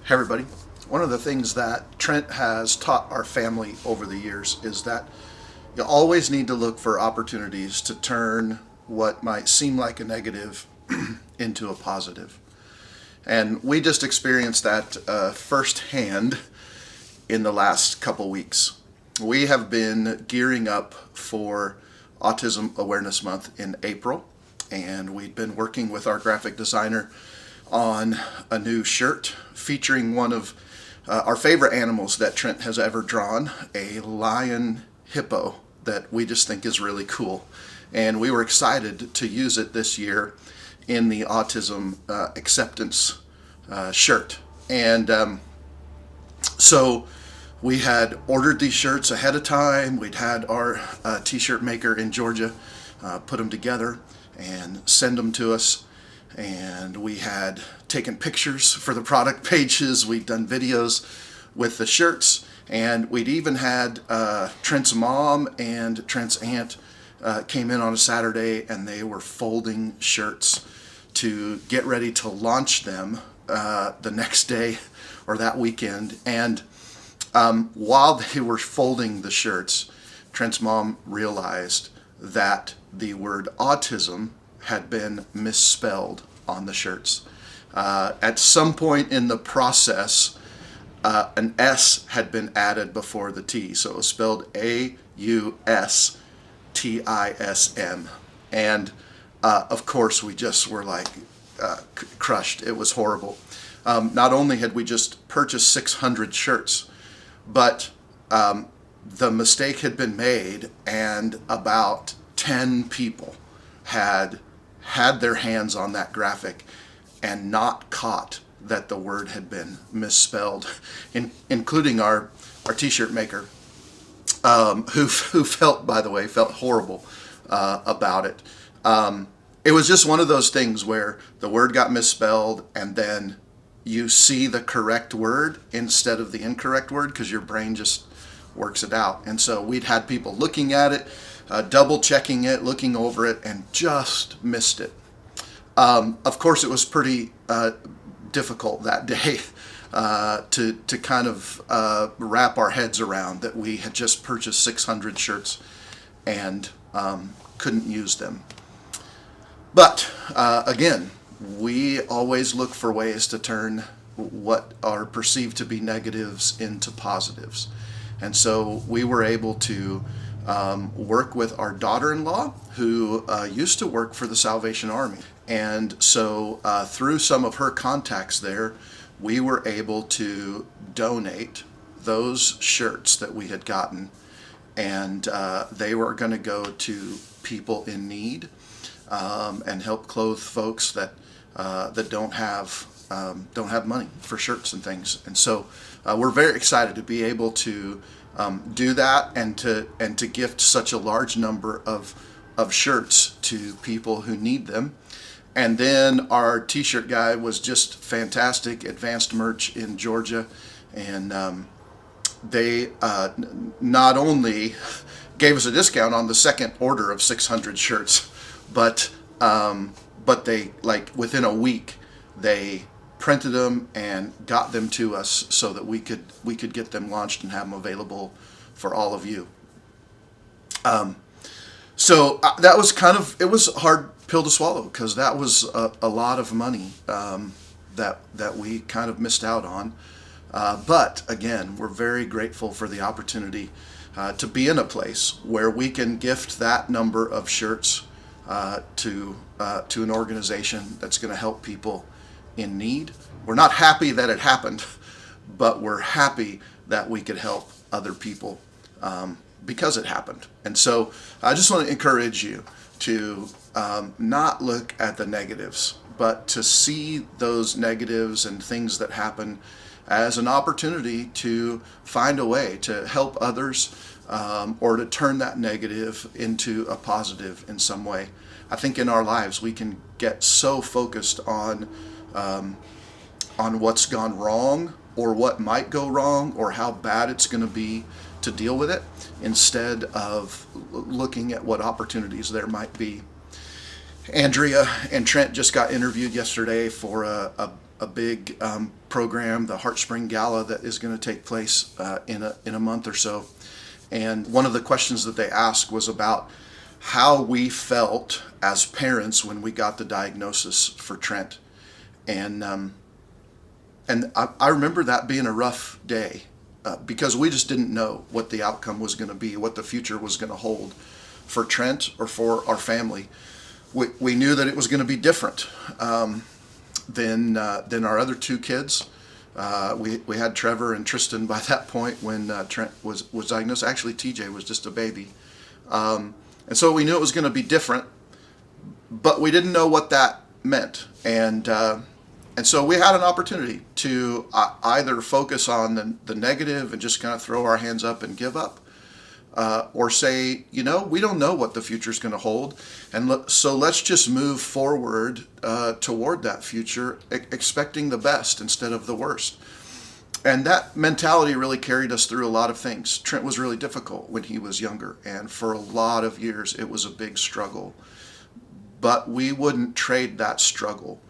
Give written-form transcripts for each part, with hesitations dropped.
Hey everybody. One of the things that Trent has taught our family over the years is that you always need to look for opportunities to turn what might seem like a negative into a positive. And we just experienced that firsthand in the last couple weeks. We have been gearing up for Autism Awareness Month in April, and we've been working with our graphic designer on a new shirt featuring one of our favorite animals that Trent has ever drawn, a lion hippo that we just think is really cool. And we were excited to use it this year in the autism acceptance shirt. And so we had ordered these shirts ahead of time. We'd had our t-shirt maker in Georgia put them together and send them to us. And we had taken pictures for the product pages. We'd done videos with the shirts, and we'd even had Trent's mom and Trent's aunt came in on a Saturday, and they were folding shirts to get ready to launch them the next day or that weekend. And while they were folding the shirts, Trent's mom realized that the word autism had been misspelled on the shirts. At some point in the process, an S had been added before the T, so it was spelled AUSTISM. And of course, we just were like crushed. It was horrible. Not only had we just purchased 600 shirts, but the mistake had been made, and about 10 people had their hands on that graphic and not caught that the word had been misspelled, including our t-shirt maker, who felt, by the way, felt horrible about it. It was just one of those things where the word got misspelled, and then you see the correct word instead of the incorrect word because your brain just works it out. And so we'd had people looking at it, double checking it, looking over it, and just missed it. Of course, it was pretty difficult that day to kind of wrap our heads around that we had just purchased 600 shirts and couldn't use them. But again, we always look for ways to turn what are perceived to be negatives into positives. And so we were able to work with our daughter-in-law, who used to work for the Salvation Army. And so through some of her contacts there, we were able to donate those shirts that we had gotten, and they were going to go to people in need and help clothe folks that don't have money for shirts and things. And so we're very excited to be able to do that and to gift such a large number of shirts to people who need them. And then our t-shirt guy was just fantastic, Advanced Merch in Georgia, and they not only gave us a discount on the second order of 600 shirts, but they, like, within a week they printed them and got them to us so that we could get them launched and have them available for all of you. So that was it was a hard pill to swallow, because that was a lot of money that we kind of missed out on. But again, we're very grateful for the opportunity to be in a place where we can gift that number of shirts to an organization that's going to help people in need. We're not happy that it happened, but we're happy that we could help other people because it happened. And so I just want to encourage you to not look at the negatives, but to see those negatives and things that happen as an opportunity to find a way to help others, or to turn that negative into a positive in some way. I think in our lives we can get so focused on what's gone wrong, or what might go wrong, or how bad it's going to be to deal with it, instead of looking at what opportunities there might be. Andrea and Trent just got interviewed yesterday for a big program, the Heart Spring Gala that is going to take place in a month or so. And one of the questions that they asked was about how we felt as parents when we got the diagnosis for Trent. And I remember that being a rough day because we just didn't know what the outcome was going to be, what the future was going to hold for Trent or for our family. We knew that it was going to be different than our other two kids. We had Trevor and Tristan by that point when Trent was diagnosed. Actually, TJ was just a baby. And so we knew it was going to be different, but we didn't know what that meant. And so we had an opportunity to either focus on the negative and just kind of throw our hands up and give up, or say, we don't know what the future is going to hold, and so let's just move forward toward that future, expecting the best instead of the worst. And that mentality really carried us through a lot of things. Trent was really difficult when he was younger, and for a lot of years it was a big struggle. But we wouldn't trade that struggle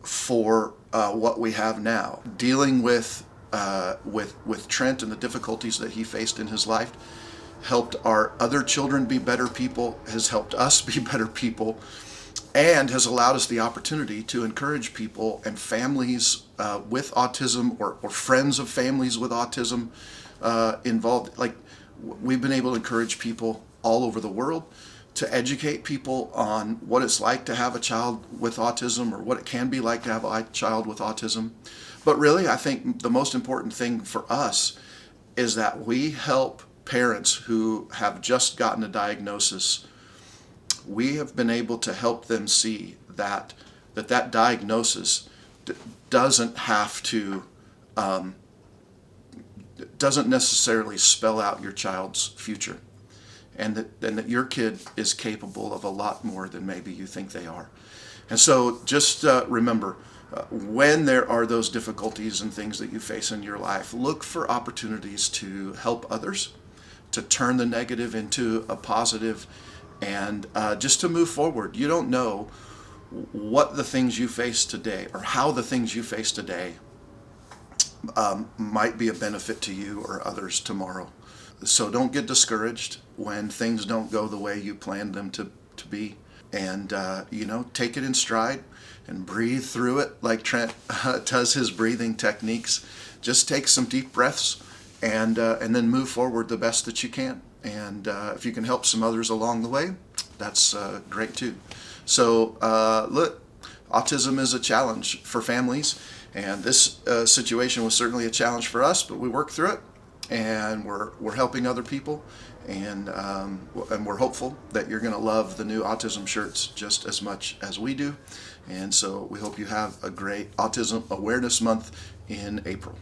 for what we have now. Dealing with Trent and the difficulties that he faced in his life helped our other children be better people, has helped us be better people, and has allowed us the opportunity to encourage people and families with autism or friends of families with autism involved. Like, we've been able to encourage people all over the world, to educate people on what it's like to have a child with autism, or what it can be like to have a child with autism. But really, I think the most important thing for us is that we help parents who have just gotten a diagnosis. We have been able to help them see that diagnosis doesn't have to, doesn't necessarily spell out your child's future. And that your kid is capable of a lot more than maybe you think they are. And so just remember, when there are those difficulties and things that you face in your life, look for opportunities to help others, to turn the negative into a positive, and just to move forward. You don't know what the things you face today, or how the things you face today might be a benefit to you or others tomorrow. So don't get discouraged when things don't go the way you planned them to be. And, take it in stride and breathe through it like Trent does his breathing techniques. Just take some deep breaths and then move forward the best that you can. And if you can help some others along the way, that's great too. So look, autism is a challenge for families. And this situation was certainly a challenge for us, but we worked through it. And we're helping other people, and we're hopeful that you're going to love the new autism shirts just as much as we do. And so we hope you have a great Autism Awareness Month in April.